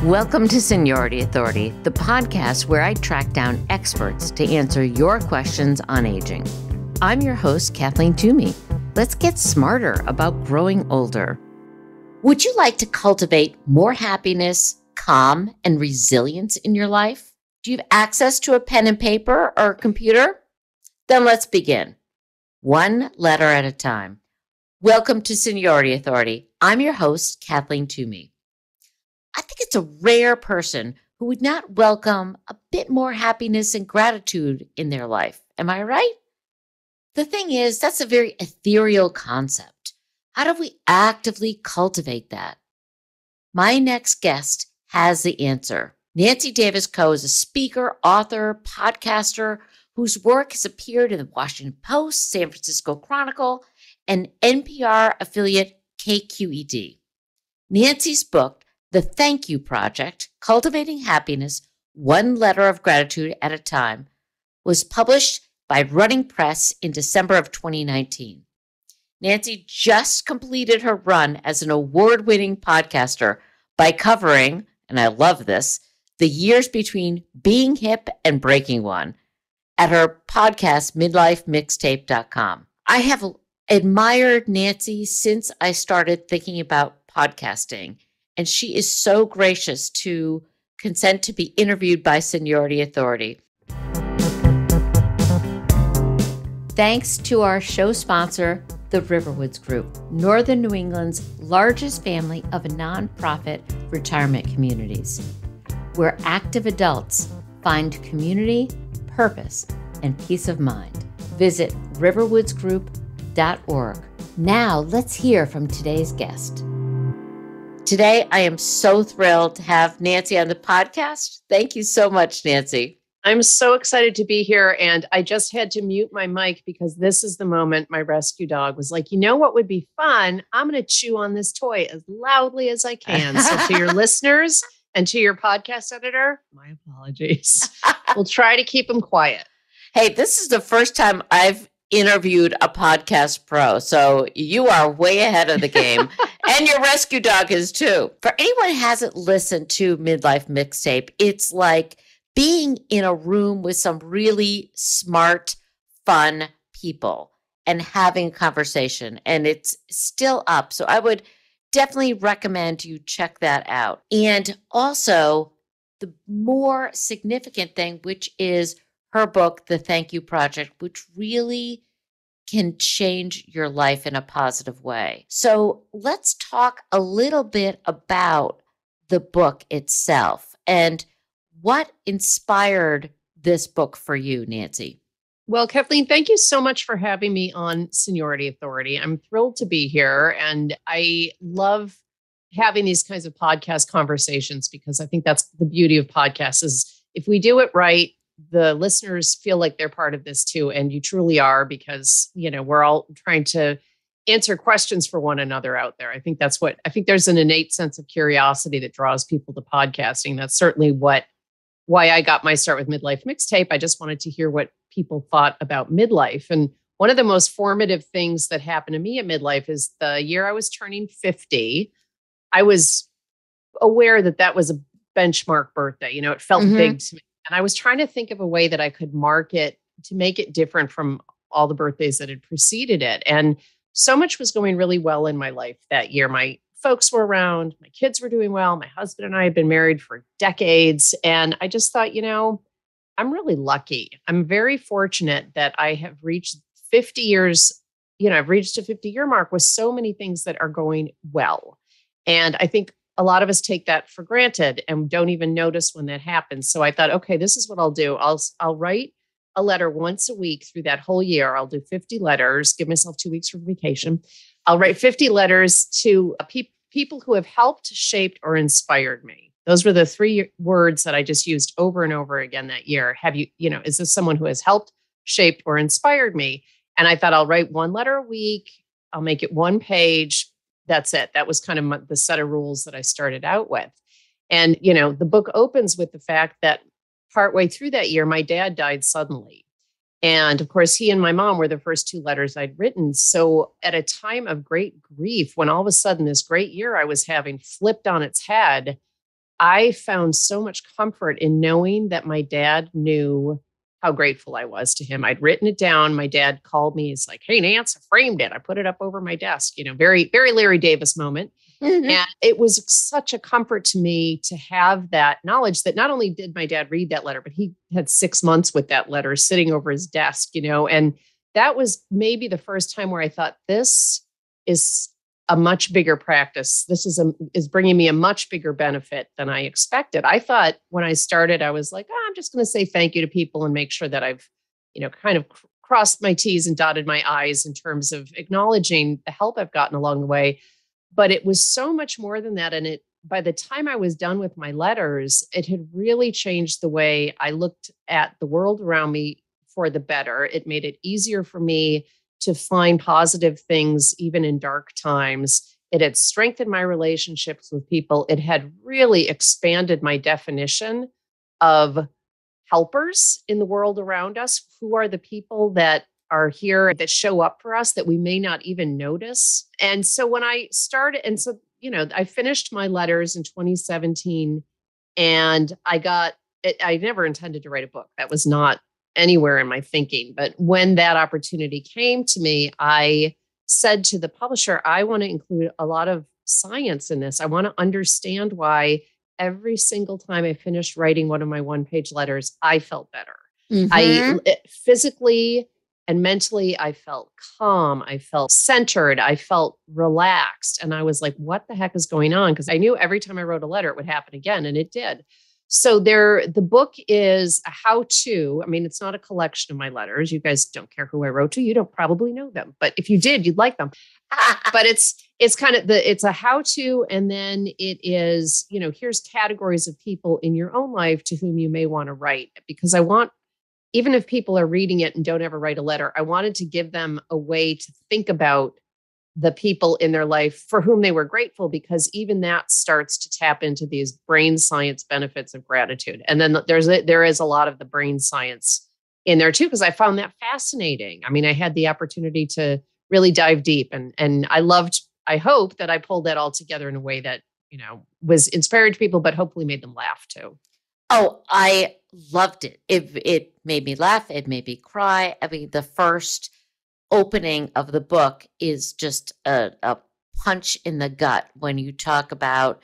Welcome to Seniority Authority, the podcast where I track down experts to answer your questions on aging. I'm your host, Kathleen Toomey. Let's get smarter about growing older. Would you like to cultivate more happiness, calm, and resilience in your life? Do you have access to a pen and paper or a computer? Then let's begin. One letter at a time. Welcome to Seniority Authority. I'm your host, Kathleen Toomey. I think it's a rare person who would not welcome a bit more happiness and gratitude in their life. Am I right? The thing is, that's a very ethereal concept. How do we actively cultivate that? My next guest has the answer. Nancy Davis Kho is a speaker, author, podcaster whose work has appeared in the Washington Post, San Francisco Chronicle, and NPR affiliate KQED. Nancy's book, The Thank You Project, Cultivating Happiness, One Letter of Gratitude at a Time, was published by Running Press in December of 2019. Nancy just completed her run as an award-winning podcaster by covering, and I love this, the years between being hip and breaking one at her podcast, midlifemixtape.com. I have admired Nancy since I started thinking about podcasting, and she is so gracious to consent to be interviewed by Seniority Authority. Thanks to our show sponsor, the Riverwoods Group, Northern New England's largest family of nonprofit retirement communities, where active adults find community, purpose, and peace of mind. Visit riverwoodsgroup.org. Now let's hear from today's guest. Today, I am so thrilled to have Nancy on the podcast. Thank you so much, Nancy. I'm so excited to be here. And I just had to mute my mic because this is the moment my rescue dog was like, you know what would be fun? I'm going to chew on this toy as loudly as I can. So to your listeners and to your podcast editor, my apologies. We'll try to keep them quiet. Hey, this is the first time I've interviewed a podcast pro, so you are way ahead of the game. And your rescue dog is too. For anyone who hasn't listened to Midlife Mixtape, it's like being in a room with some really smart, fun people and having a conversation. And it's still up. So I would definitely recommend you check that out. And also the more significant thing, which is her book, The Thank You Project, which really can change your life in a positive way. So let's talk a little bit about the book itself and what inspired this book for you, Nancy. Well, Kathleen, thank you so much for having me on Seniority Authority. I'm thrilled to be here. And I love having these kinds of podcast conversations because I think that's the beauty of podcasts is if we do it right, the listeners feel like they're part of this too. And you truly are because, you know, we're all trying to answer questions for one another out there. I think there's an innate sense of curiosity that draws people to podcasting. That's certainly why I got my start with Midlife Mixtape. I just wanted to hear what people thought about midlife. And one of the most formative things that happened to me at midlife is the year I was turning 50. I was aware that was a benchmark birthday. You know, it felt big to me. And I was trying to think of a way that I could mark it to make it different from all the birthdays that had preceded it. And so much was going really well in my life that year. My folks were around, my kids were doing well. My husband and I had been married for decades. And I just thought, you know, I'm really lucky. I'm very fortunate that I have reached 50 years. You know, I've reached a 50-year mark with so many things that are going well. And I think a lot of us take that for granted and don't even notice when that happens. So I thought, okay, this is what I'll do. I'll write a letter once a week through that whole year. I'll do 50 letters, give myself 2 weeks for vacation. I'll write 50 letters to people who have helped, shaped, or inspired me. Those were the 3 words that I just used over and over again that year. Is this someone who has helped, shaped, or inspired me? And I thought I'll write 1 letter a week. I'll make it 1 page. That's it. That was kind of the set of rules that I started out with. And, you know, the book opens with the fact that partway through that year, my dad died suddenly. And of course, he and my mom were the first 2 letters I'd written. So at a time of great grief, when all of a sudden this great year I was having flipped on its head, I found so much comfort in knowing that my dad knew how grateful I was to him. I'd written it down. My dad called me. He's like, "Hey, Nance, I framed it. I put it up over my desk." Very, very Larry Davis moment. Mhm. And it was such a comfort to me to have that knowledge that not only did my dad read that letter, but he had 6 months with that letter sitting over his desk, and that was maybe the first time where I thought, this is a much bigger practice. This is bringing me a much bigger benefit than I expected. I thought when I started, I was like, I'm just going to say thank you to people and make sure that I've, kind of crossed my T's and dotted my I's in terms of acknowledging the help I've gotten along the way. But it was so much more than that. And by the time I was done with my letters, it had really changed the way I looked at the world around me for the better. It made it easier for me to find positive things, even in dark times. It had strengthened my relationships with people. It had really expanded my definition of helpers in the world around us. Who are the people that are here that show up for us that we may not even notice? And so when I started, and so, I finished my letters in 2017 and I never intended to write a book. That was not anywhere in my thinking. But when that opportunity came to me, I said to the publisher, I want to include a lot of science in this. I want to understand why every single time I finished writing one of my one-page letters, I felt better. Mhm. Physically and mentally, I felt calm. I felt centered. I felt relaxed. And I was like, what the heck is going on? Because I knew every time I wrote a letter, it would happen again. And it did. So the book is a how-to. I mean, it's not a collection of my letters. You guys don't care who I wrote to. You don't probably know them. But if you did, you'd like them. But it's kind of it's a how-to. And then it is, here's categories of people in your own life to whom you may want to write. Because I want, even if people are reading it and don't ever write a letter, I wanted to give them a way to think about the people in their life for whom they were grateful, because even that starts to tap into these brain science benefits of gratitude. And then there is a lot of the brain science in there too, because I found that fascinating. I mean, I had the opportunity to really dive deep, and I hope that I pulled that all together in a way that, was inspiring to people, but hopefully made them laugh too. Oh, I loved it. It made me laugh. It made me cry. I mean, the first opening of the book is just a punch in the gut when you talk about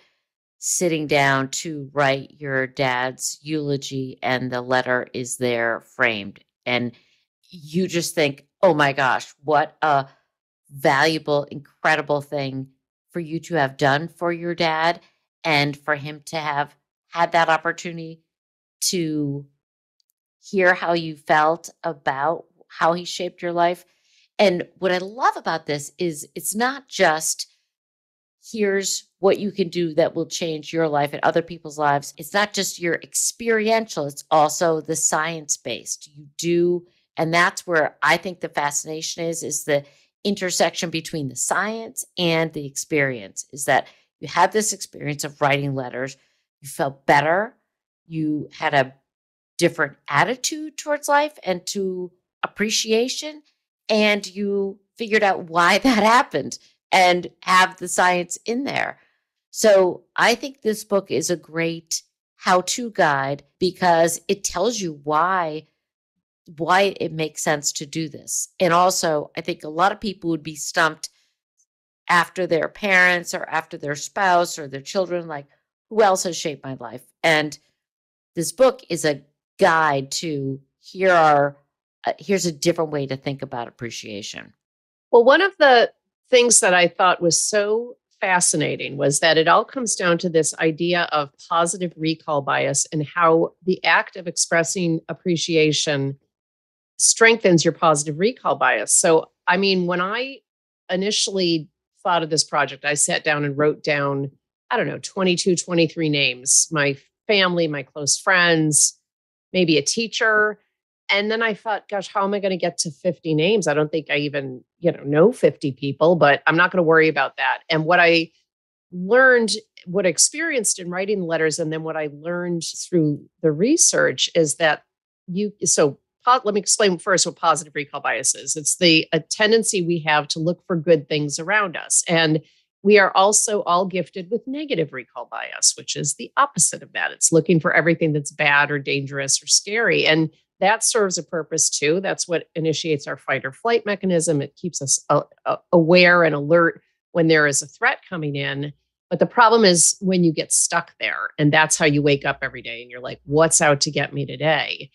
sitting down to write your dad's eulogy and the letter is there framed. And you just think, oh my gosh, what a valuable, incredible thing for you to have done for your dad and for him to have had that opportunity to hear how you felt about how he shaped your life. And what I love about this is it's not just here's what you can do that will change your life and other people's lives. It's not just your experiential, it's also the science based. You do, and that's where I think the fascination is the intersection between the science and the experience, is that you had this experience of writing letters, you felt better, you had a different attitude towards life and to appreciation, and you figured out why that happened and have the science in there. So I think this book is a great how-to guide because it tells you why it makes sense to do this. And also, I think a lot of people would be stumped after their parents or after their spouse or their children, like, who else has shaped my life? And this book is a guide to here's a different way to think about appreciation. Well, one of the things that I thought was so fascinating was that it all comes down to this idea of positive recall bias and how the act of expressing appreciation strengthens your positive recall bias. So, I mean, when I initially thought of this project, I sat down and wrote down, I don't know, 22, 23 names, my family, my close friends, maybe a teacher. And then I thought, gosh, how am I going to get to 50 names? I don't think I even, know 50 people, but I'm not going to worry about that. And what I learned, what I experienced in writing the letters, and then what I learned through the research is that let me explain first what positive recall bias is. It's a tendency we have to look for good things around us. And we are also all gifted with negative recall bias, which is the opposite of that. It's looking for everything that's bad or dangerous or scary. And that serves a purpose too. That's what initiates our fight or flight mechanism. It keeps us aware and alert when there is a threat coming in. But the problem is when you get stuck there, and that's how you wake up every day and you're like, what's out to get me today?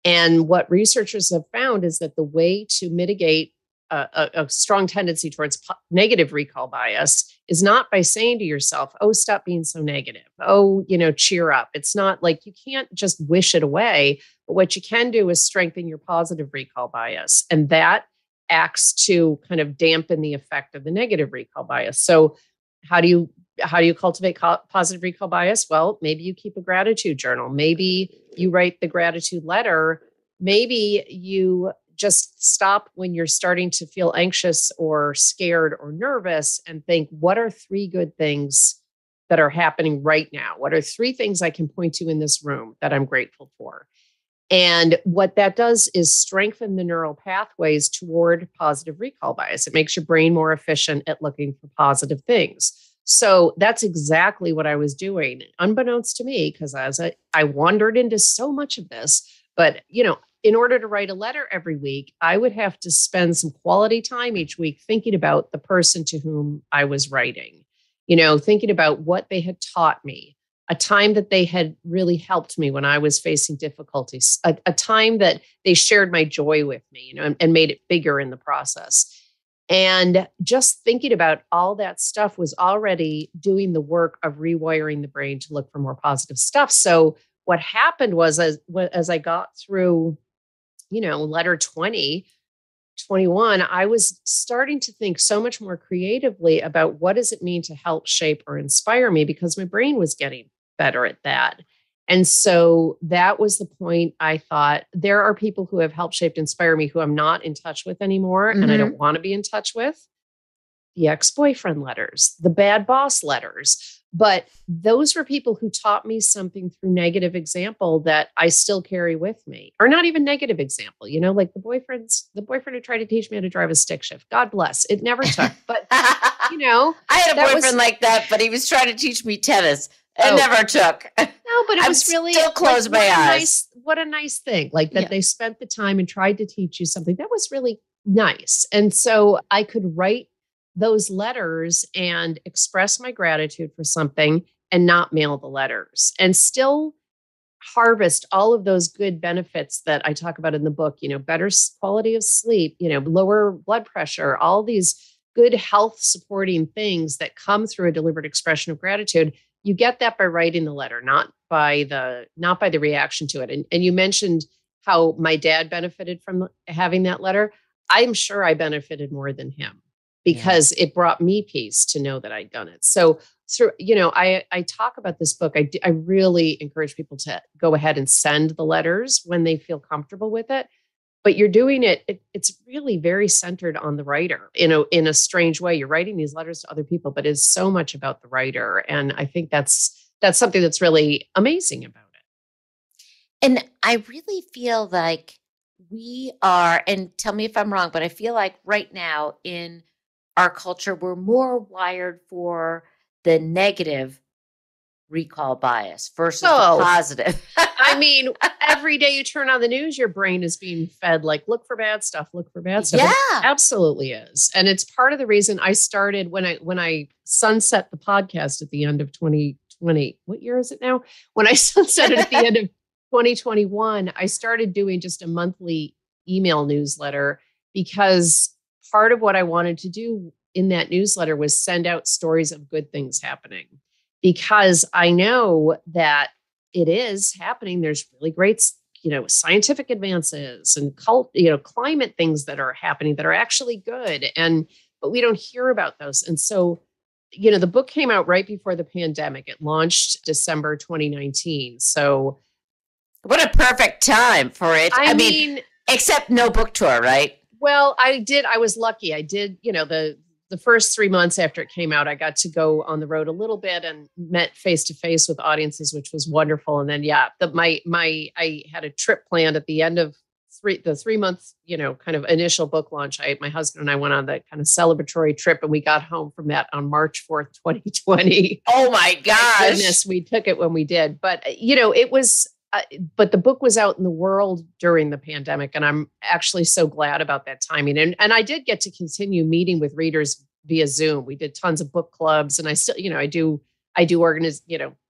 And what researchers have found is that the way to mitigate a strong tendency towards negative recall bias is not by saying to yourself, oh, stop being so negative. Oh, cheer up. It's not like you can't just wish it away. But what you can do is strengthen your positive recall bias. And that acts to kind of dampen the effect of the negative recall bias. So how do you cultivate positive recall bias? Well, maybe you keep a gratitude journal. Maybe you write the gratitude letter. Maybe you just stop when you're starting to feel anxious or scared or nervous and think, what are 3 good things that are happening right now? What are 3 things I can point to in this room that I'm grateful for? And what that does is strengthen the neural pathways toward positive recall bias. It makes your brain more efficient at looking for positive things. So that's exactly what I was doing, unbeknownst to me, because as I wandered into so much of this. But, in order to write a letter every week, I would have to spend some quality time each week thinking about the person to whom I was writing, thinking about what they had taught me, a time that they had really helped me when I was facing difficulties, a time that they shared my joy with me, and made it bigger in the process. And just thinking about all that stuff was already doing the work of rewiring the brain to look for more positive stuff. So what happened was as I got through, letter 20, 21, I was starting to think so much more creatively about what does it mean to help shape or inspire me, because my brain was getting better at that. And so that was the point. I thought, there are people who have helped shape, inspire me who I'm not in touch with anymore. And I don't want to be in touch with. The ex-boyfriend letters, the bad boss letters. But those were people who taught me something through negative example that I still carry with me, or not even negative example, like the boyfriend who tried to teach me how to drive a stick shift. God bless. It never took, but I had a boyfriend like that, but he was trying to teach me tennis. It never took. No, but it was really still close my eyes. What a nice thing. Like that they spent the time and tried to teach you something. That was really nice. And so I could write those letters and express my gratitude for something and not mail the letters and still harvest all of those good benefits that I talk about in the book, better quality of sleep, lower blood pressure, all these good health supporting things that come through a deliberate expression of gratitude. You get that by writing the letter, not by the reaction to it. And you mentioned how my dad benefited from having that letter. I'm sure I benefited more than him, because it brought me peace to know that I'd done it. So through, I talk about this book. I really encourage people to go ahead and send the letters when they feel comfortable with it. But you're doing it's really very centered on the writer in a strange way. You're writing these letters to other people, but it's so much about the writer. And I think that's something that's really amazing about it. And I really feel like we are, and tell me if I'm wrong, but I feel like right now in our culture, we're more wired for the negative recall bias versus the positive. I mean, every day you turn on the news, your brain is being fed like, look for bad stuff, look for bad stuff. Yeah. It absolutely is. And it's part of the reason I started when I sunset the podcast at the end of 2020. What year is it now? When I sunsetted at the end of 2021, I started doing just a monthly email newsletter, because part of what I wanted to do in that newsletter was send out stories of good things happening, because I know that it is happening. There's really great, scientific advances and climate things that are happening that are actually good. But we don't hear about those. And so, the book came out right before the pandemic. It launched December 2019. So what a perfect time for it. I mean, except no book tour, right? Well, I was lucky. I did, the first 3 months after it came out, I got to go on the road a little bit and met face to face with audiences, which was wonderful. And then, I had a trip planned at the end of the 3 months, kind of initial book launch, my husband and I went on that kind of celebratory trip, and we got home from that on March 4th, 2020. Oh my gosh. Thank goodness we took it when we did. But, it was, but the book was out in the world during the pandemic. And I'm actually so glad about that timing. And I did get to continue meeting with readers via Zoom. We did tons of book clubs, and I still, I do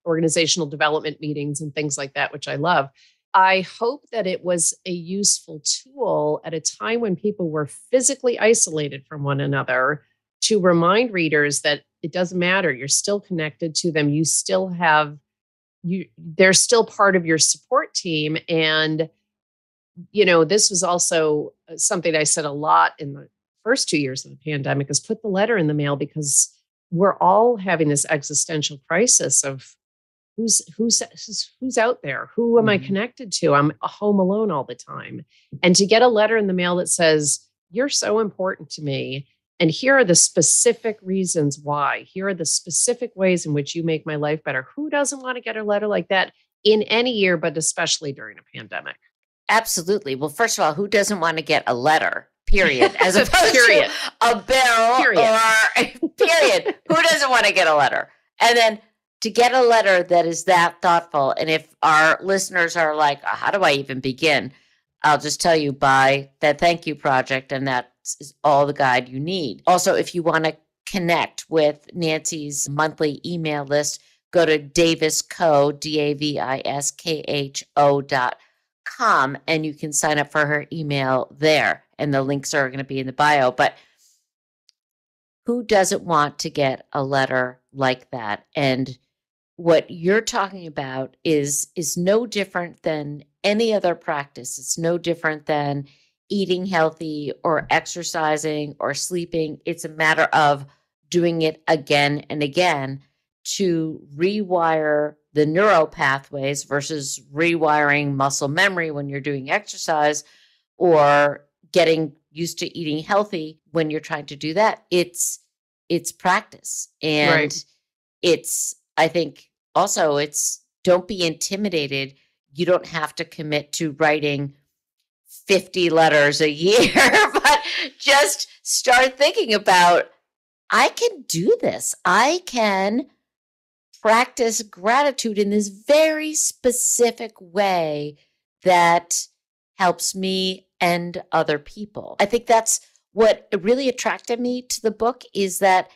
organizational development meetings and things like that, which I love. I hope that it was a useful tool at a time when people were physically isolated from one another, to remind readers that it doesn't matter. You're still connected to them. You still have they're still part of your support team. And, this was also something I said a lot in the first 2 years of the pandemic, is put the letter in the mail, because we're all having this existential crisis of who's out there? Who am I connected to? I'm home alone all the time. And to get a letter in the mail that says, you're so important to me, and here are the specific reasons why. Here are the specific ways in which you make my life better. Who doesn't want to get a letter like that in any year, but especially during a pandemic? Absolutely. Well, first of all, who doesn't want to get a letter, period, as opposed Period. to a bill Period. or period. Who doesn't want to get a letter? And then to get a letter that is that thoughtful. And if our listeners are like, how do I even begin? I'll just tell you, by that Thank You Project, and that is all the guide you need. Also, if you want to connect with Nancy's monthly email list, go to Davis Kho, DaviskHO.com, and you can sign up for her email there. And the links are going to be in the bio. But who doesn't want to get a letter like that? And what you're talking about is no different than any other practice. It's no different than eating healthy or exercising or sleeping. It's a matter of doing it again and again to rewire the neural pathways versus rewiring muscle memory when you're doing exercise, or getting used to eating healthy when you're trying to do that. It's practice. And Right. It's, I think also, it's, don't be intimidated. You don't have to commit to writing 50 letters a year, but just start thinking about, I can do this. I can practice gratitude in this very specific way that helps me and other people. I think that's what really attracted me to the book, is that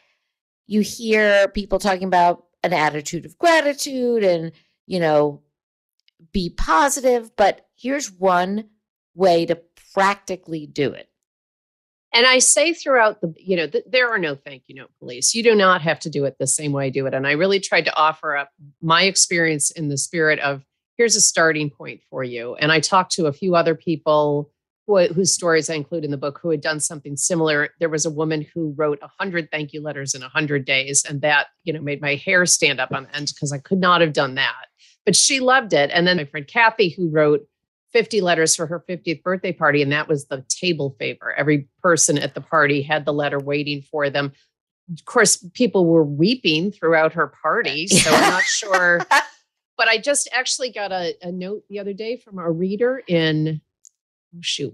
you hear people talking about an attitude of gratitude and, be positive, but here's one way to practically do it. And I say throughout there are no thank you note police. You do not have to do it the same way I do it. And I really tried to offer up my experience in the spirit of, here's a starting point for you. And I talked to a few other people whose stories I include in the book, who had done something similar. There was a woman who wrote 100 thank you letters in 100 days. And that, made my hair stand up on end, because I could not have done that. But she loved it. And then my friend Kathy, who wrote 50 letters for her 50th birthday party. And that was the table favor. Every person at the party had the letter waiting for them. Of course, people were weeping throughout her party. So I'm not sure. But I just actually got a note the other day from a reader in,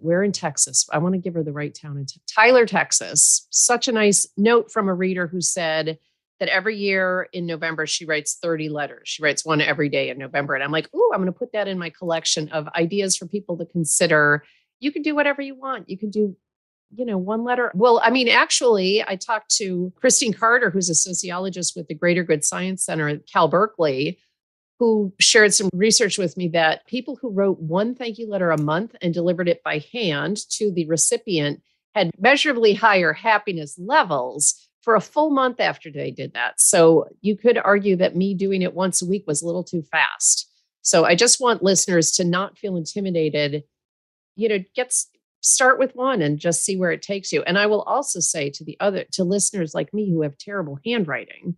we're in Texas. I want to give her the right town, in Tyler, Texas. Such a nice note from a reader who said that every year in November, she writes 30 letters. She writes one every day in November. And I'm like, ooh, I'm going to put that in my collection of ideas for people to consider. You can do whatever you want. You can do, one letter. Well, actually, I talked to Christine Carter, who's a sociologist with the Greater Good Science Center at Cal Berkeley, who shared some research with me that people who wrote one thank you letter a month and delivered it by hand to the recipient had measurably higher happiness levels for a full month after they did that. So you could argue that me doing it once a week was a little too fast. So I just want listeners to not feel intimidated. Start with one and just see where it takes you. And I will also say to listeners like me who have terrible handwriting,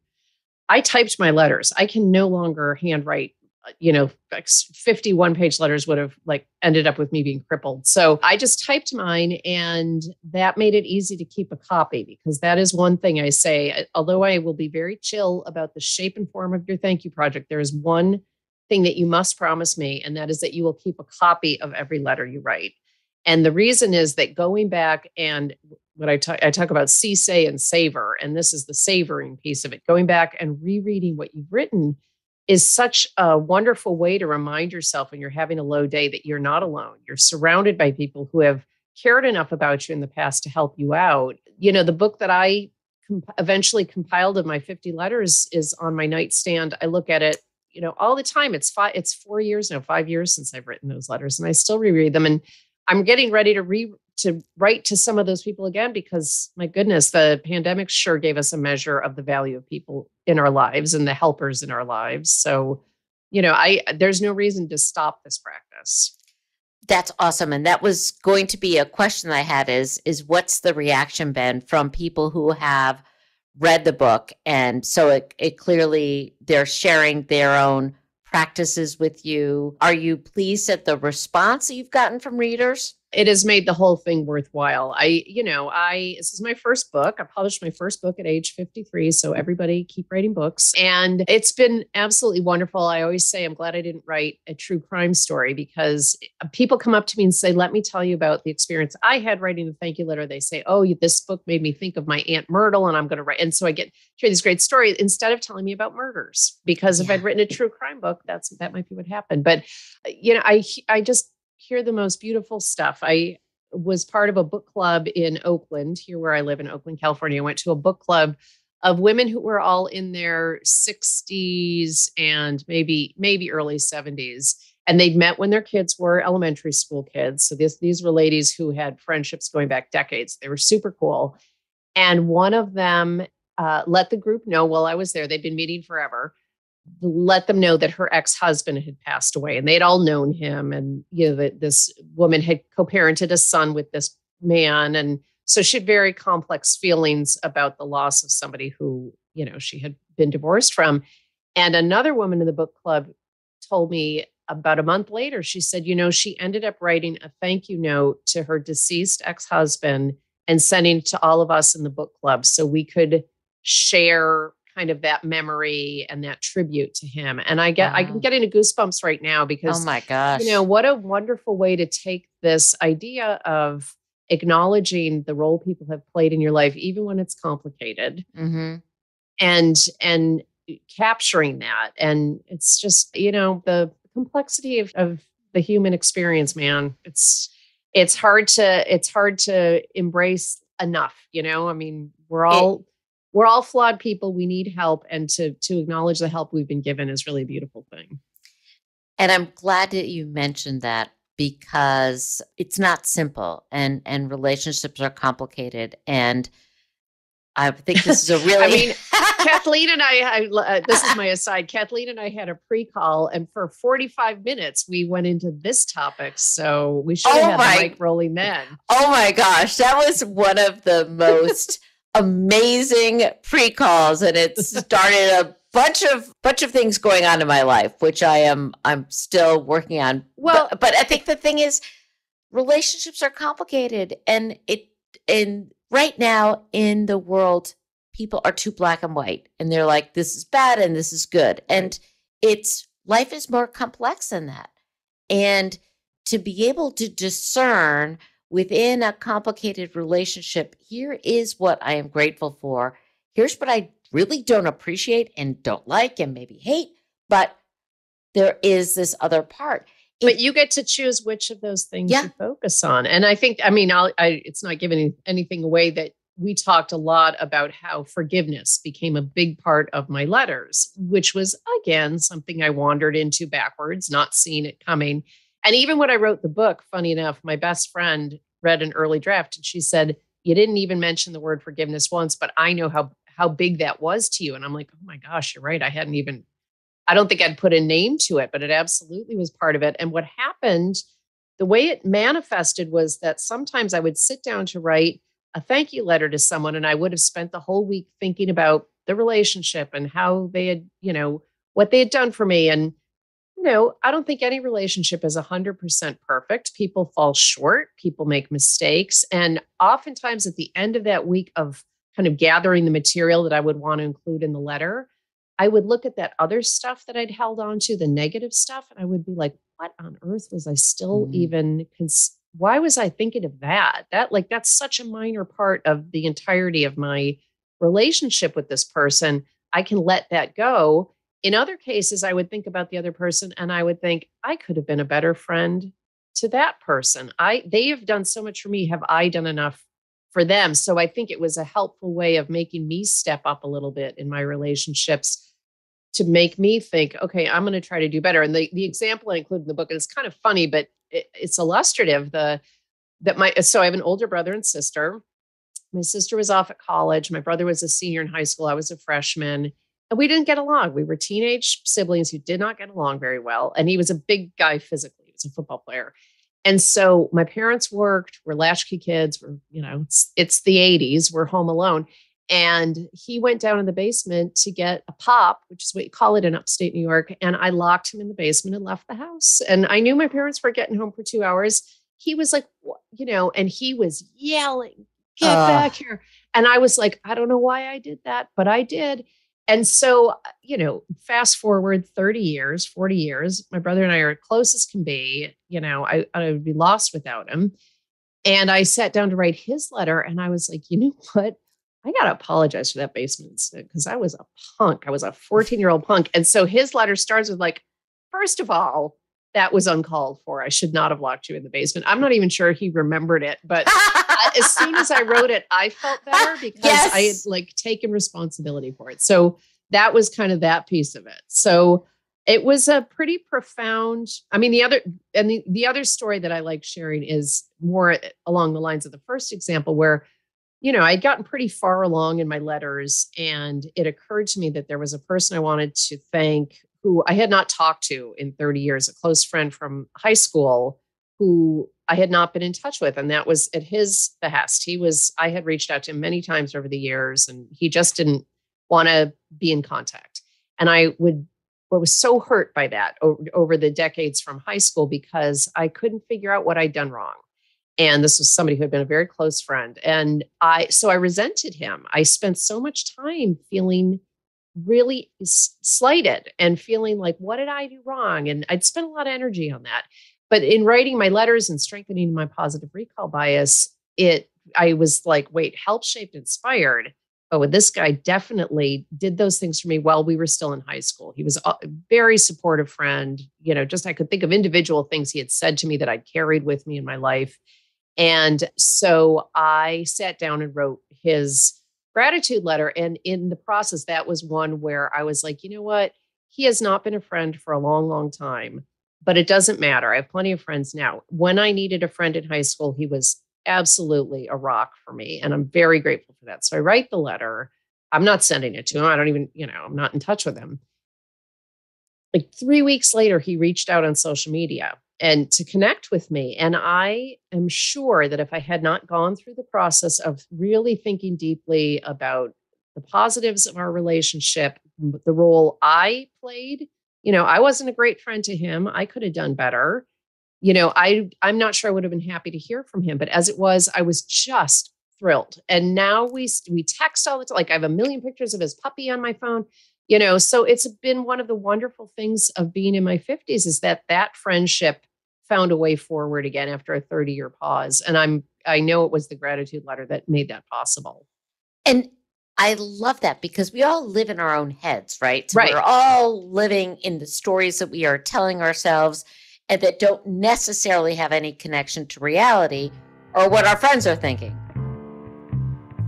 I typed my letters. I can no longer handwrite, 51-page letters would have ended up with me being crippled. So I just typed mine, and that made it easy to keep a copy, because that is one thing I say, although I will be very chill about the shape and form of your thank you project, there is one thing that you must promise me, and that is that you will keep a copy of every letter you write. And the reason is that going back and what I talk about see, say, and savor, and this is the savoring piece of it, going back and rereading what you've written is such a wonderful way to remind yourself when you're having a low day that you're not alone. You're surrounded by people who have cared enough about you in the past to help you out. The book that I eventually compiled of my 50 letters is on my nightstand. I look at it, all the time. It's 4 years now, 5 years since I've written those letters, and I still reread them. And I'm getting ready to write to some of those people again, because my goodness, the pandemic sure gave us a measure of the value of people in our lives and the helpers in our lives. So, there's no reason to stop this practice. That's awesome. And that was going to be a question I had is what's the reaction been from people who have read the book? And so it clearly they're sharing their own practices with you. Are you pleased at the response that you've gotten from readers? It has made the whole thing worthwhile. This is my first book. I published my first book at age 53. So everybody keep writing books. And it's been absolutely wonderful. I always say, I'm glad I didn't write a true crime story, because people come up to me and say, let me tell you about the experience I had writing the thank you letter. They say, oh, this book made me think of my Aunt Myrtle, and I'm going to write. And so I share these great stories instead of telling me about murders, because if I'd written a true crime book, that might be what happened. But, I just hear the most beautiful stuff. I was part of a book club in Oakland, here where I live in Oakland, California. I went to a book club of women who were all in their 60s and maybe early 70s. And they'd met when their kids were elementary school kids. So these were ladies who had friendships going back decades. They were super cool. And one of them let the group know while I was there, they'd been meeting forever, let them know that her ex-husband had passed away, and they'd all known him. And, that this woman had co-parented a son with this man. And so she had very complex feelings about the loss of somebody who, she had been divorced from. And another woman in the book club told me about a month later, she said, she ended up writing a thank you note to her deceased ex-husband and sending it to all of us in the book club so we could share kind of that memory and that tribute to him. And I'm getting goosebumps right now, because, oh my gosh, what a wonderful way to take this idea of acknowledging the role people have played in your life, even when it's complicated, and capturing that. And it's just, the complexity of the human experience, man. It's hard to embrace enough, I mean, we're all flawed people. We need help. And to acknowledge the help we've been given is really a beautiful thing. And I'm glad that you mentioned that, because it's not simple, and relationships are complicated. And I think this is a really, Kathleen and I this is my aside. Kathleen and I had a pre-call, and for 45 minutes, we went into this topic. So we should have had the mic rolling then. Oh my gosh. That was one of the most amazing pre-calls, and it started a bunch of things going on in my life, which I'm still working on. Well, but I think the thing is, relationships are complicated, and right now in the world, people are too black and white, and they're like, this is bad and this is good. And life is more complex than that. And to be able to discern within a complicated relationship, here is what I am grateful for. Here's what I really don't appreciate and don't like and maybe hate, but there is this other part. But you get to choose which of those things you focus on. And I think, it's not giving anything away that we talked a lot about how forgiveness became a big part of my letters, which was, again, something I wandered into backwards, not seeing it coming. And even when I wrote the book, funny enough, my best friend read an early draft, and she said, you didn't even mention the word forgiveness once, but I know how big that was to you. And I'm like, oh my gosh, you're right. I don't think I'd put a name to it, but it absolutely was part of it. And what happened, the way it manifested, was that sometimes I would sit down to write a thank you letter to someone, and I would have spent the whole week thinking about the relationship and how they had, what they had done for me. And I don't think any relationship is 100% perfect. People fall short. People make mistakes. And oftentimes at the end of that week of kind of gathering the material that I would want to include in the letter, I would look at that other stuff that I'd held on to, the negative stuff, and I would be like, what on earth was I still even why was I thinking of that? That's such a minor part of the entirety of my relationship with this person. I can let that go. In other cases, I would think about the other person and I would think, I could have been a better friend to that person. They have done so much for me. Have I done enough for them? So I think it was a helpful way of making me step up a little bit in my relationships to make me think, okay, I'm going to try to do better. And the example I include in the book, and it's kind of funny, but it's illustrative. So I have an older brother and sister. My sister was off at college. My brother was a senior in high school. I was a freshman. And we didn't get along. We were teenage siblings who did not get along very well. And he was a big guy physically. He was a football player. And so my parents worked, we're latchkey kids, it's the 80s, we're home alone. And he went down in the basement to get a pop, which is what you call it in upstate New York. And I locked him in the basement and left the house. And I knew my parents were getting home for 2 hours. He was like, and he was yelling, get back here. And I was like, I don't know why I did that, but I did. And so, fast forward 30 years, 40 years, my brother and I are close as can be. I would be lost without him. And I sat down to write his letter and I was like, you know what? I got to apologize for that basement because I was a punk. I was a 14-year-old punk. And so his letter starts with like, first of all, that was uncalled for. I should not have locked you in the basement. I'm not even sure he remembered it, but as soon as I wrote it, I felt better because I had taken responsibility for it. So that was kind of that piece of it. So it was a pretty profound, the other story that I like sharing is more along the lines of the first example where, I'd gotten pretty far along in my letters and it occurred to me that there was a person I wanted to thank who I had not talked to in 30 years, a close friend from high school who I had not been in touch with. And that was at his behest. I had reached out to him many times over the years and he just didn't want to be in contact. And I was so hurt by that over the decades from high school because I couldn't figure out what I'd done wrong. And this was somebody who had been a very close friend. And I resented him. I spent so much time feeling really slighted and feeling like, what did I do wrong? And I'd spent a lot of energy on that. But in writing my letters and strengthening my positive recall bias, I was like, wait, help shaped inspired. Oh, this guy definitely did those things for me while we were still in high school. He was a very supportive friend. Just I could think of individual things he had said to me that I'd carried with me in my life. And so I sat down and wrote his gratitude letter. And in the process, that was one where I was like, you know what? He has not been a friend for a long, long time, but it doesn't matter. I have plenty of friends now. When I needed a friend in high school, he was absolutely a rock for me. And I'm very grateful for that. So I write the letter. I'm not sending it to him. I don't even, I'm not in touch with him. Like 3 weeks later, he reached out on social media and to connect with me. And I am sure that if I had not gone through the process of really thinking deeply about the positives of our relationship, the role I played, I wasn't a great friend to him. I could have done better. I'm not sure I would have been happy to hear from him, but as it was, I was just thrilled. And now we text all the time. Like I have a million pictures of his puppy on my phone. So it's been one of the wonderful things of being in my 50s is that friendship found a way forward again after a 30-year pause. And I know it was the gratitude letter that made that possible. And I love that because we all live in our own heads, right? So right. We're all living in the stories that we are telling ourselves and that don't necessarily have any connection to reality or what our friends are thinking.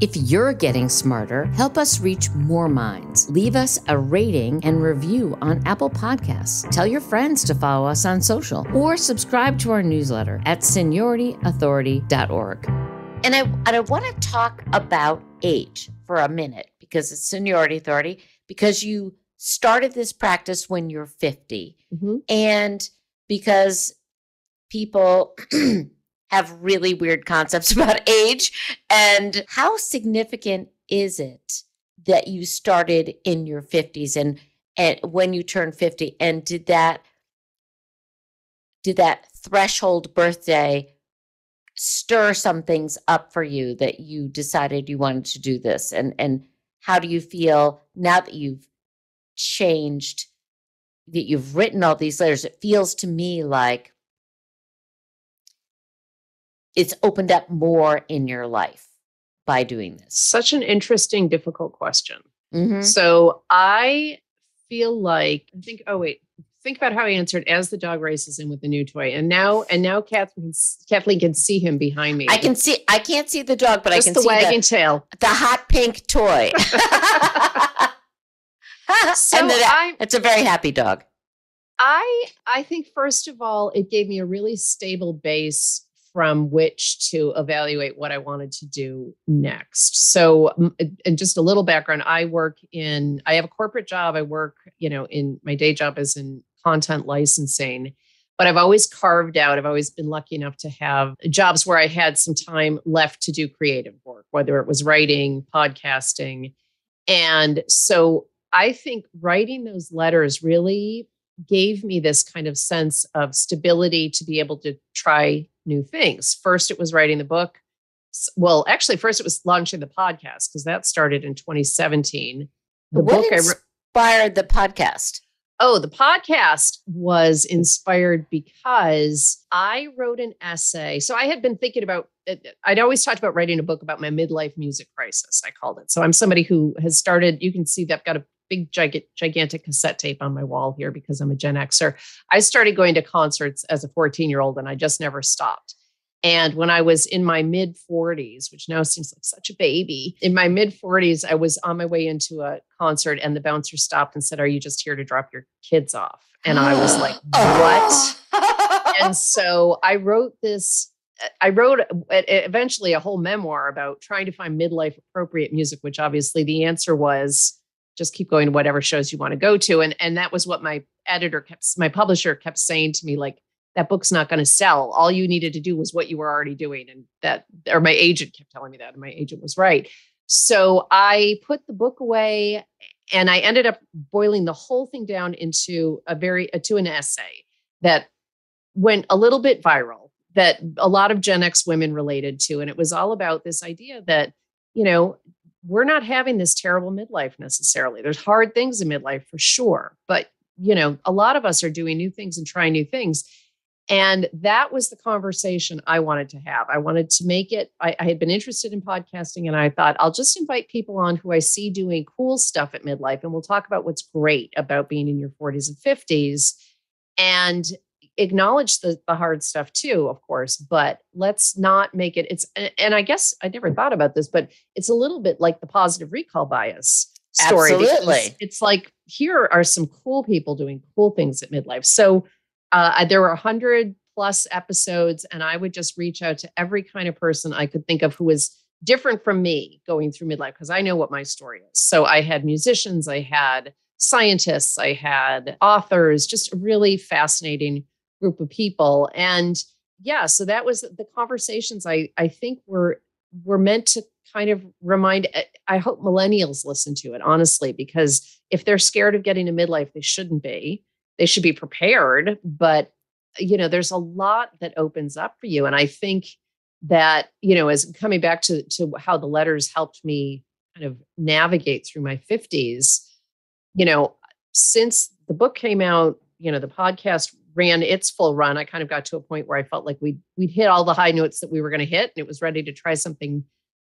If you're getting smarter, help us reach more minds. Leave us a rating and review on Apple Podcasts. Tell your friends to follow us on social or subscribe to our newsletter at seniorityauthority.org. And I want to talk about age for a minute because it's Seniority Authority, because you started this practice when you're 50. Mm-hmm. And because people have really weird concepts about age. And how significant is it that you started in your 50s and when you turned 50? And did that threshold birthday stir some things up for you that you decided you wanted to do this? And how do you feel now that you've changed, that you've written all these letters? It feels to me like it's opened up more in your life by doing this? Such an interesting, difficult question. Mm-hmm. So I feel like, think about how I answered as the dog races in with the new toy. And now Kathleen can see him behind me. I can't see the dog, but just I can the see wagging tail. The hot pink toy. So it's a very happy dog. I think, first of all, it gave me a really stable base from which to evaluate what I wanted to do next. So, and just a little background, I have a corporate job. I work, in my day job is in content licensing, but I've always been lucky enough to have jobs where I had some time left to do creative work, whether it was writing, podcasting. And so I think writing those letters really gave me this kind of sense of stability to be able to try new things. First, it was writing the book. Well, actually, first it was launching the podcast, because that started in 2017. What inspired the podcast? Oh, the podcast was inspired because I wrote an essay. So I had been thinking about, I'd always talked about writing a book about my midlife music crisis, I called it. So I'm somebody who has started, you can see that I've got a big, gigantic cassette tape on my wall here because I'm a Gen Xer. I started going to concerts as a 14-year-old and I just never stopped. And when I was in my mid 40s, which now seems like such a baby, in my mid 40s, I was on my way into a concert and the bouncer stopped and said, "Are you just here to drop your kids off?" And I was like, what? And so I wrote eventually a whole memoir about trying to find midlife appropriate music, which obviously the answer was just keep going to whatever shows you want to go to. And that was what my publisher kept saying to me, like, that book's not going to sell. All you needed to do was what you were already doing. Or my agent kept telling me that, and my agent was right. So I put the book away and I ended up boiling the whole thing down into an essay that went a little bit viral, that a lot of Gen X women related to. And it was all about this idea that, we're not having this terrible midlife necessarily. There's hard things in midlife for sure. But, a lot of us are doing new things and trying new things. And that was the conversation I wanted to have. I wanted to make it, I had been interested in podcasting, and I thought I'll just invite people on who I see doing cool stuff at midlife. And we'll talk about what's great about being in your 40s and 50s and acknowledge the hard stuff too, of course, but let's not make it, and I guess I never thought about this, but it's a little bit like the positive recall bias story. Absolutely. It's like, here are some cool people doing cool things at midlife. So there were 100 plus episodes, and I would just reach out to every kind of person I could think of who was different from me going through midlife, because I know what my story is. So I had musicians, I had scientists, I had authors, just a really fascinating group of people. And yeah, so that was the conversations I think were meant to kind of remind, I hope millennials listen to it, honestly, because if they're scared of getting to midlife, they shouldn't be. They should be prepared, but there's a lot that opens up for you. And I think that, as coming back to how the letters helped me kind of navigate through my 50s, since the book came out, the podcast ran its full run. I kind of got to a point where I felt like we'd hit all the high notes that we were going to hit, and it was ready to try something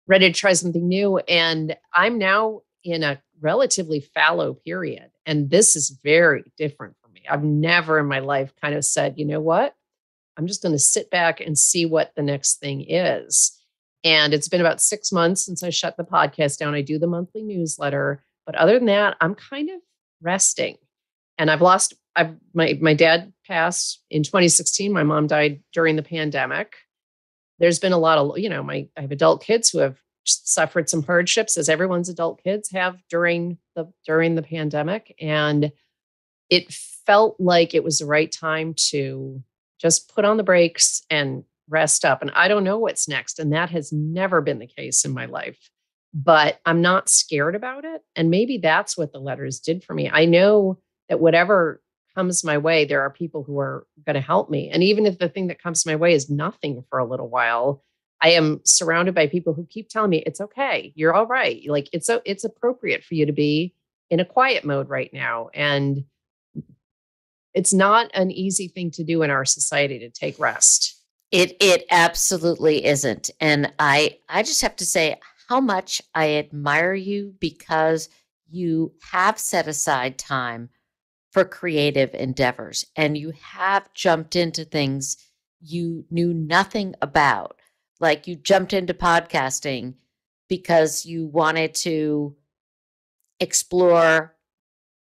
new. And I'm now in a relatively fallow period. And this is very different for me. I've never in my life kind of said, you know what, I'm just going to sit back and see what the next thing is. And it's been about 6 months since I shut the podcast down. I do the monthly newsletter, but other than that, I'm kind of resting. And my dad passed in 2016. My mom died during the pandemic. There's been a lot of, I have adult kids who have suffered some hardships, as everyone's adult kids have during the pandemic. And it felt like it was the right time to just put on the brakes and rest up. And I don't know what's next. And that has never been the case in my life, but I'm not scared about it. And maybe that's what the letters did for me. I know that whatever comes my way, there are people who are going to help me. And even if the thing that comes my way is nothing for a little while, I am surrounded by people who keep telling me it's okay. You're all right. Like it's appropriate for you to be in a quiet mode right now. And it's not an easy thing to do in our society, to take rest. It absolutely isn't. And I just have to say how much I admire you because you have set aside time for creative endeavors and you have jumped into things you knew nothing about. Like you jumped into podcasting because you wanted to explore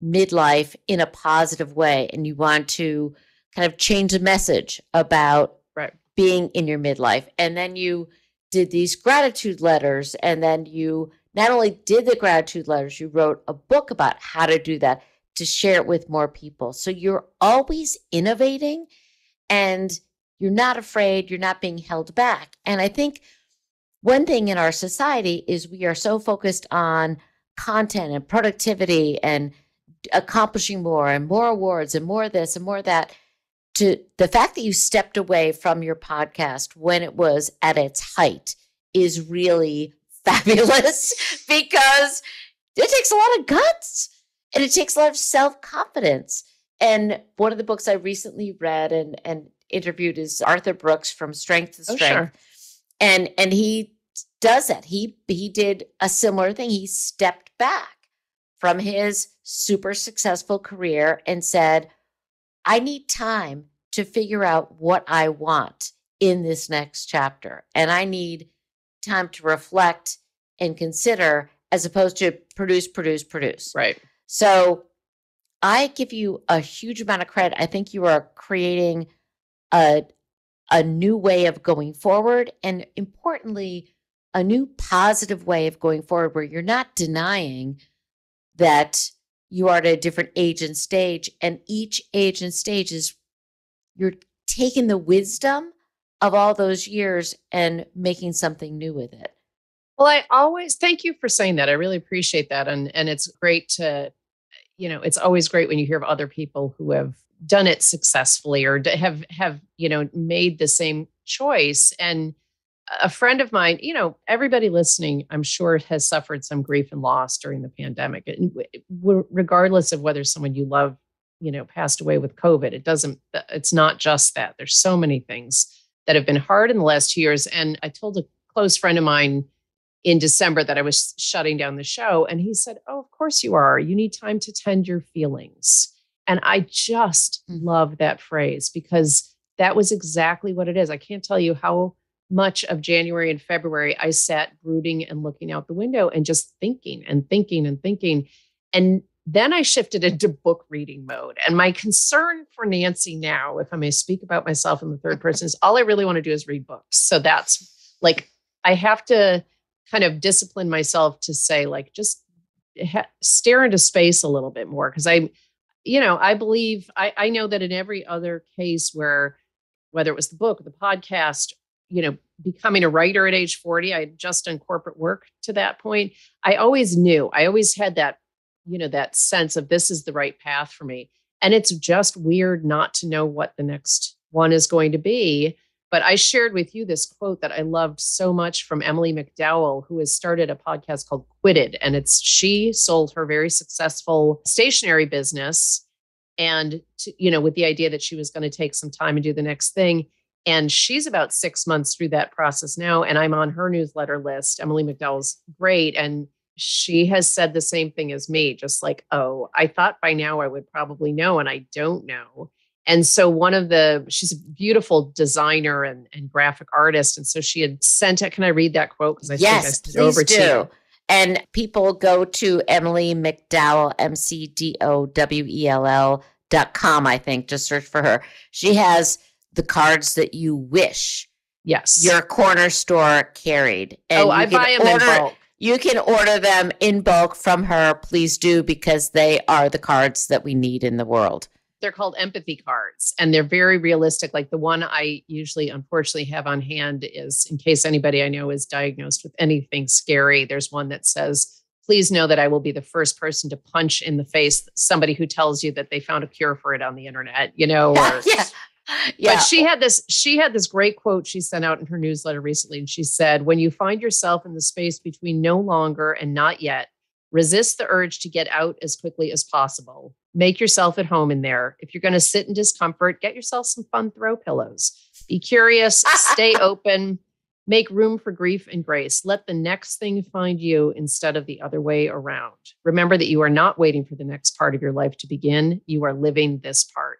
midlife in a positive way and you want to kind of change the message about Right. being in your midlife. And then you did these gratitude letters. And then you not only did the gratitude letters, you wrote a book about how to do that to share it with more people. So you're always innovating and you're not afraid, you're not being held back. And I think one thing in our society is we are so focused on content and productivity and accomplishing more and more awards and more this and more that. To the fact that you stepped away from your podcast when it was at its height is really fabulous because it takes a lot of guts and it takes a lot of self-confidence. And one of the books I recently read and interviewed is Arthur Brooks from Strength to Strength. Sure. And he does that. He did a similar thing. He stepped back from his super successful career and said, I need time to figure out what I want in this next chapter. And I need time to reflect and consider as opposed to produce. Right. So I give you a huge amount of credit. I think you are creating a new way of going forward. And importantly, a new positive way of going forward where you're not denying that you are at a different age and stage. And each age and stage is you're taking the wisdom of all those years and making something new with it. Well, I always thank you for saying that. I really appreciate that. And it's great to, it's always great when you hear of other people who have done it successfully or have, made the same choice. And a friend of mine, everybody listening, I'm sure has suffered some grief and loss during the pandemic. And regardless of whether someone you love, passed away with COVID, it's not just that. There's so many things that have been hard in the last 2 years. And I told a close friend of mine in December that I was shutting down the show. And he said, oh, of course you are. You need time to tend your feelings. And I just love that phrase because that was exactly what it is. I can't tell you how much of January and February I sat brooding and looking out the window and just thinking and thinking and thinking. And then I shifted into book reading mode. And my concern for Nancy now, if I may speak about myself in the third person, is all I really want to do is read books. So that's like, I have to kind of discipline myself to say, like, just stare into space a little bit more. Cause I believe, I know that in every other case where, whether it was the book, or the podcast, becoming a writer at age 40, I had just done corporate work to that point. I always had that, that sense of this is the right path for me. And it's just weird not to know what the next one is going to be. But I shared with you this quote that I loved so much from Emily McDowell, who has started a podcast called Quitted. And she sold her very successful stationery business and, with the idea that she was going to take some time and do the next thing. And she's about 6 months through that process now. And I'm on her newsletter list. Emily McDowell's great. And she has said the same thing as me, just like, oh, I thought by now I would probably know, and I don't know. And so she's a beautiful designer and graphic artist. And so she had sent it. Can I read that quote? Because I think I sent it over to you. And people go to Emily McDowell, McDowell.com, I think, just search for her. She has the cards that you wish your corner store carried. And I buy them in bulk. You can order them in bulk from her. Please do, because they are the cards that we need in the world. They're called empathy cards, and they're very realistic. Like the one I usually, unfortunately, have on hand is, in case anybody I know is diagnosed with anything scary, there's one that says, please know that I will be the first person to punch in the face somebody who tells you that they found a cure for it on the internet, or Yeah. But she had this great quote she sent out in her newsletter recently. And she said, when you find yourself in the space between no longer and not yet, resist the urge to get out as quickly as possible. Make yourself at home in there. If you're going to sit in discomfort, get yourself some fun throw pillows. Be curious, stay open, make room for grief and grace. Let the next thing find you instead of the other way around. Remember that you are not waiting for the next part of your life to begin. You are living this part.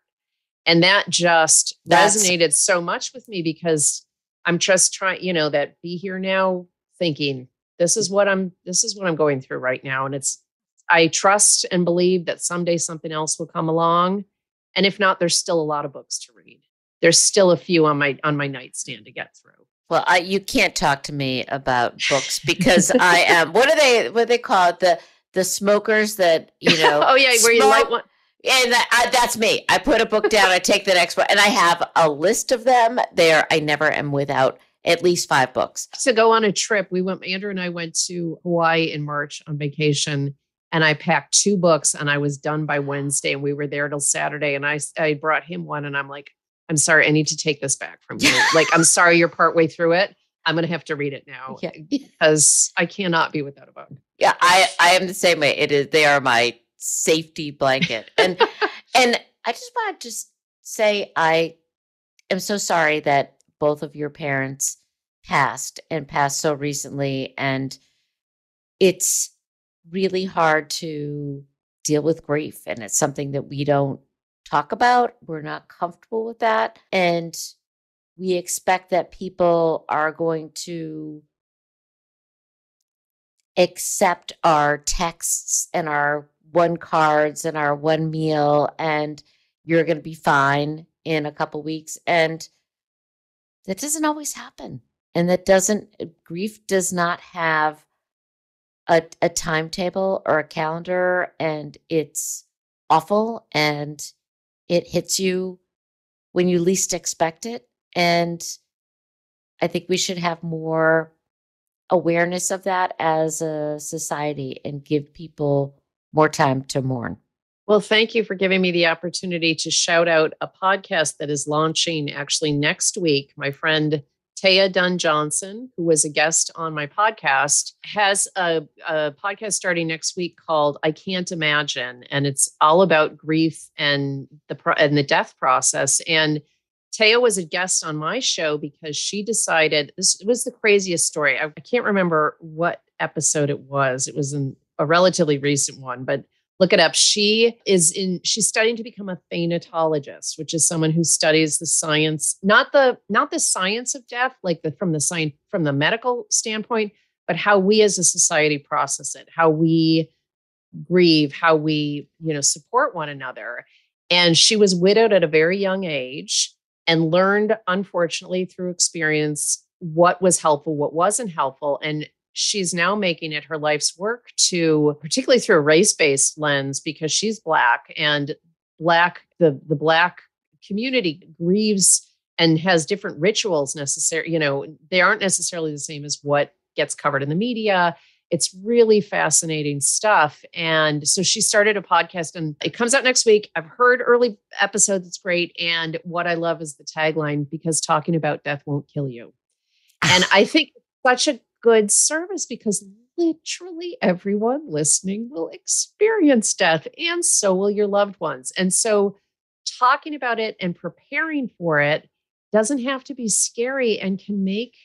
And that just resonated so much with me because I'm just trying, that be here now thinking this is what I'm going through right now. And I trust and believe that someday something else will come along. And if not, there's still a lot of books to read. There's still a few on my nightstand to get through. Well, you can't talk to me about books because I am. What do they call it? The smokers that Oh yeah, where you light one. And that's me. I put a book down. I take the next one, and I have a list of them. I never am without at least 5 books. To go on a trip, Andrew and I went to Hawaii in March on vacation, and I packed 2 books, and I was done by Wednesday, and we were there till Saturday. And I brought him one, and I'm like, I'm sorry, I need to take this back from you. Like, I'm sorry, you're partway through it. I'm going to have to read it now because I cannot be without a book. Yeah, I am the same way. They are my safety blanket. And and I just want to say I am so sorry that both of your parents passed so recently. And it's really hard to deal with grief. And it's something that we don't talk about. We're not comfortable with that. And we expect that people are going to accept our texts and our one cards and our one meal, and you're going to be fine in a couple weeks. And that doesn't always happen. And grief does not have a timetable or a calendar, and it's awful. And it hits you when you least expect it. And I think we should have more awareness of that as a society and give people more time to mourn. Well, thank you for giving me the opportunity to shout out a podcast that is launching actually next week. My friend Taya Dunn Johnson, who was a guest on my podcast, has a podcast starting next week called I Can't Imagine. And it's all about grief and the death process. And Taya was a guest on my show because she decided, this was the craziest story. I can't remember what episode it was. It was a relatively recent one, but look it up. She's studying to become a thanatologist, which is someone who studies the science, not the science of death, like from the medical standpoint, but how we as a society process it, how we grieve, how we, support one another. And she was widowed at a very young age and learned, unfortunately, through experience, what was helpful, what wasn't helpful. And she's now making it her life's work to, particularly through a race-based lens, because she's Black, and the Black community grieves and has different rituals necessary. They aren't necessarily the same as what gets covered in the media. It's really fascinating stuff. And so she started a podcast, and it comes out next week. I've heard early episodes. It's great. And what I love is the tagline, because talking about death won't kill you. And I think such a good service, because literally everyone listening will experience death, and so will your loved ones. And so talking about it and preparing for it doesn't have to be scary, and can make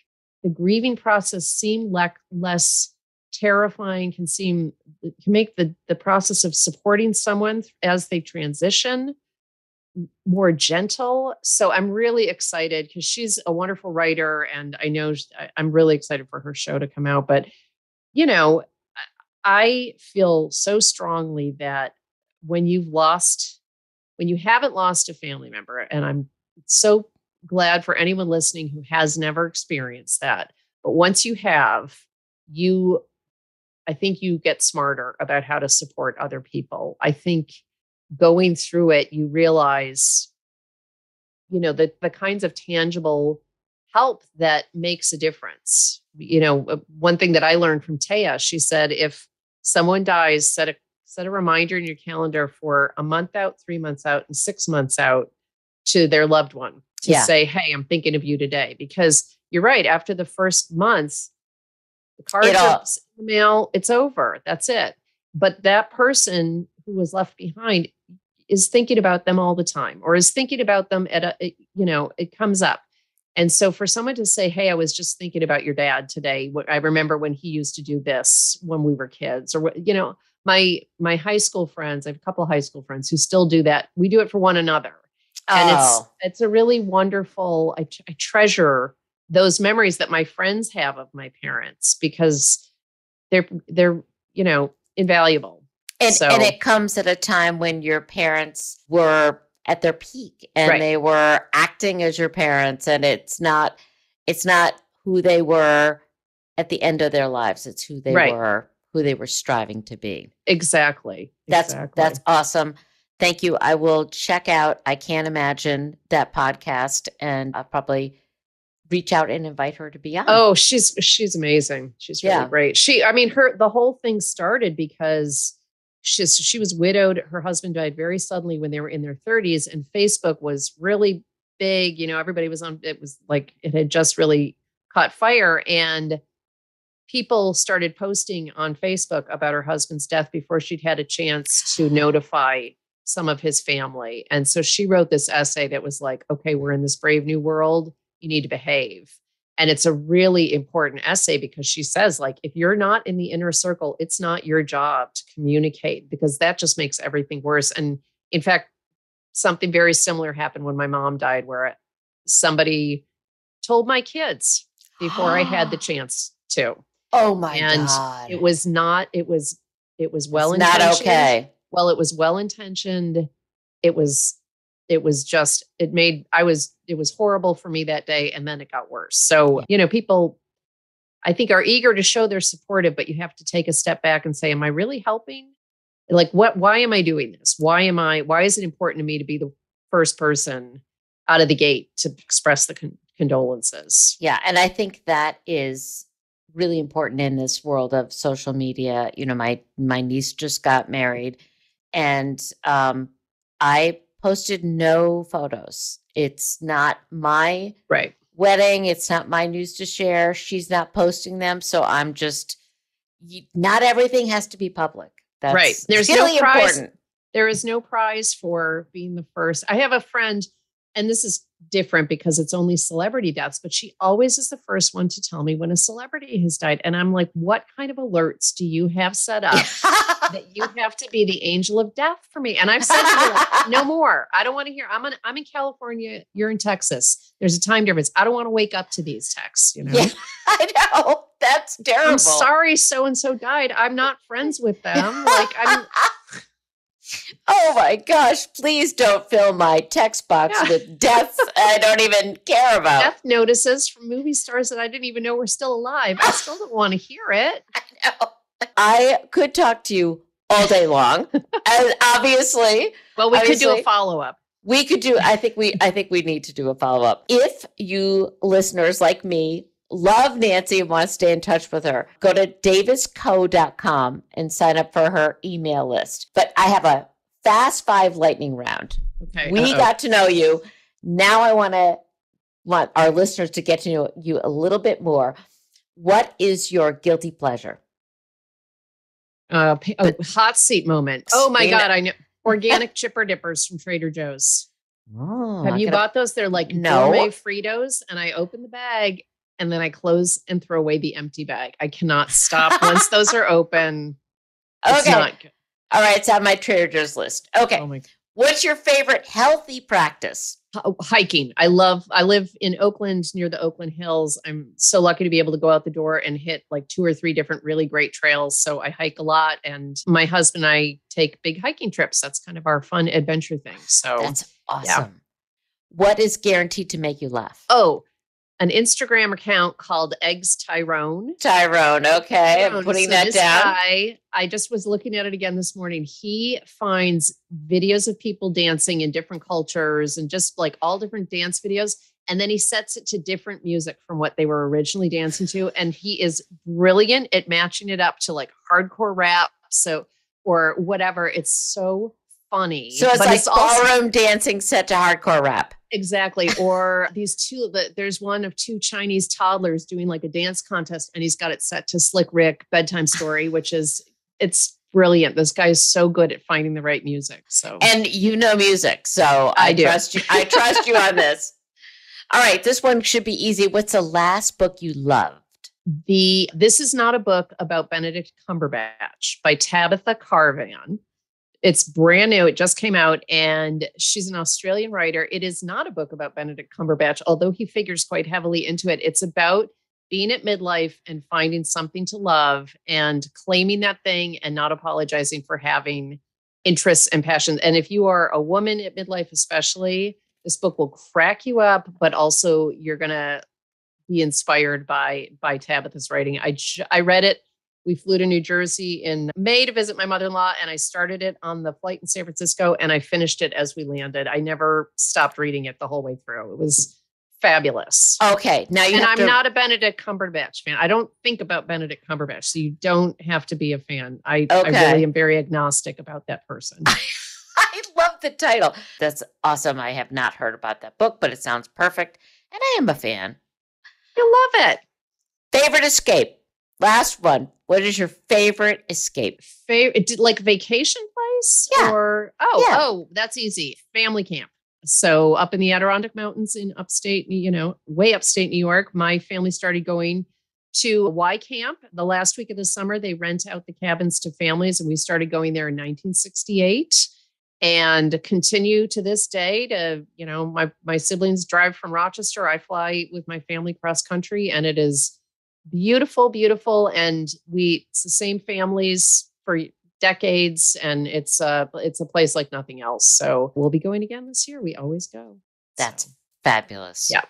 the grieving process seem less terrifying, can make the process of supporting someone as they transition more gentle. So I'm really excited because she's a wonderful writer, and I know I'm really excited for her show to come out. But, I feel so strongly that when you haven't lost a family member, and I'm so glad for anyone listening who has never experienced that. But once you have, I think you get smarter about how to support other people. I think going through it, you realize, the kinds of tangible help that makes a difference. One thing that I learned from Taya, she said, if someone dies, set a reminder in your calendar for a month out, 3 months out, and 6 months out to their loved one to say, hey, I'm thinking of you today. Because you're right. After the first months, the cards are in the mail, it's over. That's it. But that person who was left behind is thinking about them all the time, or is thinking about them it comes up. And so for someone to say, hey, I was just thinking about your dad today. I remember when he used to do this when we were kids, or my high school friends, I have a couple of high school friends who still do that. We do it for one another. And it's a really wonderful, I treasure those memories that my friends have of my parents because they're invaluable. And it comes at a time when your parents were at their peak and they were acting as your parents, and it's not who they were at the end of their lives. It's who they were striving to be. Exactly. That's awesome. Thank you. I will check out I Can't Imagine that podcast, and I'll probably reach out and invite her to be on. Oh, she's amazing. She's really great. The whole thing started because she was widowed. Her husband died very suddenly when they were in their 30s, and Facebook was really big. Everybody was on. It was like it had just really caught fire, and people started posting on Facebook about her husband's death before she'd had a chance to notify some of his family. And so she wrote this essay that was like, okay, we're in this brave new world. You need to behave. And it's a really important essay because she says, like, if you're not in the inner circle, it's not your job to communicate because that just makes everything worse. And in fact, something very similar happened when my mom died, where somebody told my kids before I had the chance to. Oh my God. It was well intentioned. Not okay. Well, it was well intentioned. It was horrible for me that day. And then it got worse. So, people, I think, are eager to show they're supportive, but you have to take a step back and say, am I really helping? Like, why am I doing this? Why is it important to me to be the first person out of the gate to express the condolences? Yeah. And I think that is really important in this world of social media. My niece just got married, and I posted no photos. It's not my wedding. It's not my news to share. She's not posting them. So I'm just, not everything has to be public. That's right. There's really no prize. important. There is no prize for being the first. I have a friend, and this is different because it's only celebrity deaths, but she always is the first one to tell me when a celebrity has died. And I'm like, what kind of alerts do you have set up that you have to be the angel of death for me? And I've said to her, like, no more. I don't want to hear. I'm in California. You're in Texas. There's a time difference. I don't want to wake up to these texts. Yeah, I know. That's terrible. I'm sorry, so-and-so died. I'm not friends with them. Like, oh my gosh, please don't fill my text box with deaths I don't even care about. Death notices from movie stars that I didn't even know were still alive. I still don't want to hear it. I know. I could talk to you all day long. And obviously. Well, we could do a follow-up. We could do, I think we need to do a follow-up. If you listeners like me love Nancy and want to stay in touch with her, go to daviskho.com and sign up for her email list. But I have a fast 5 lightning round. Okay. We got to know you. Now I want our listeners to get to know you a little bit more. What is your guilty pleasure? Hot seat moment. Oh my God. I know. Organic chipper dippers from Trader Joe's. Oh, have you bought those? They're like gourmet Fritos, and I open the bag and then I close and throw away the empty bag. I cannot stop once those are open. It's not good. All right. It's on my Trader Joe's list. Okay. Oh my. What's your favorite healthy practice? Hiking. I live in Oakland near the Oakland Hills. I'm so lucky to be able to go out the door and hit like 2 or 3 different really great trails. So I hike a lot, and my husband and I take big hiking trips. That's kind of our fun adventure thing. So that's awesome. Yeah. What is guaranteed to make you laugh? Oh, an Instagram account called Eggs Tyrone. Okay. I'm putting that down. I just was looking at it again this morning. He finds videos of people dancing in different cultures and just like all different dance videos. And then he sets it to different music from what they were originally dancing to. And he is brilliant at matching it up to like hardcore rap. Or whatever. It's so funny. So it's like ballroom dancing set to hardcore rap. Exactly. Or there's one of 2 Chinese toddlers doing like a dance contest, and he's got it set to Slick Rick Bedtime Story, it's brilliant. This guy is so good at finding the right music. So, and music. So I trust you. I trust you on this. All right, this one should be easy. What's the last book you loved? This is not a book about Benedict Cumberbatch by Tabitha Carvan. It's brand new. It just came out, and she's an Australian writer. It is not a book about Benedict Cumberbatch, although he figures quite heavily into it. It's about being at midlife and finding something to love and claiming that thing and not apologizing for having interests and passions. And if you are a woman at midlife, especially, this book will crack you up, but also you're going to be inspired by Tabitha's writing. I read it. We flew to New Jersey in May to visit my mother-in-law, and I started it on the flight in San Francisco, and I finished it as we landed. I never stopped reading it the whole way through. It was fabulous. Okay. Now I'm not a Benedict Cumberbatch fan. I don't think about Benedict Cumberbatch, so you don't have to be a fan. I really am very agnostic about that person. I love the title. That's awesome. I have not heard about that book, but it sounds perfect, and I am a fan. You love it. Favorite escape. Last one. What is your favorite escape? Like vacation place? Yeah. Oh, that's easy. Family camp. So up in the Adirondack Mountains in upstate, way upstate New York, my family started going to Y Camp the last week of the summer. They rent out the cabins to families, and we started going there in 1968. And continue to this day to, my siblings drive from Rochester. I fly with my family cross country, and it is beautiful, beautiful. And it's the same families for decades. And it's a place like nothing else. So we'll be going again this year. We always go. That's fabulous. Yeah.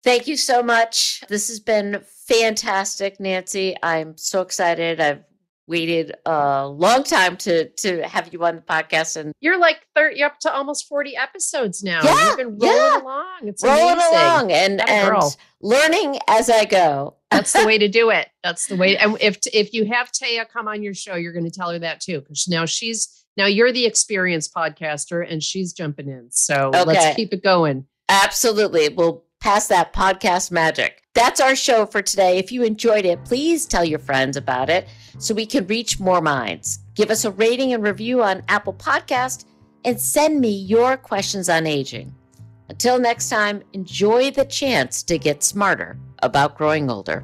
Thank you so much. This has been fantastic, Nancy. I'm so excited. I've waited a long time to have you on the podcast, and you're like up to almost 40 episodes now. Yeah, you've been rolling along. It's rolling amazing. along and learning as I go. That's the way to do it. That's the way. And if you have Taya come on your show, you're going to tell her that too, because now you're the experienced podcaster and she's jumping in. So let's keep it going. Absolutely. We'll pass that podcast magic. That's our show for today. If you enjoyed it, please tell your friends about it so we can reach more minds. Give us a rating and review on Apple Podcast and send me your questions on aging. Until next time, enjoy the chance to get smarter about growing older.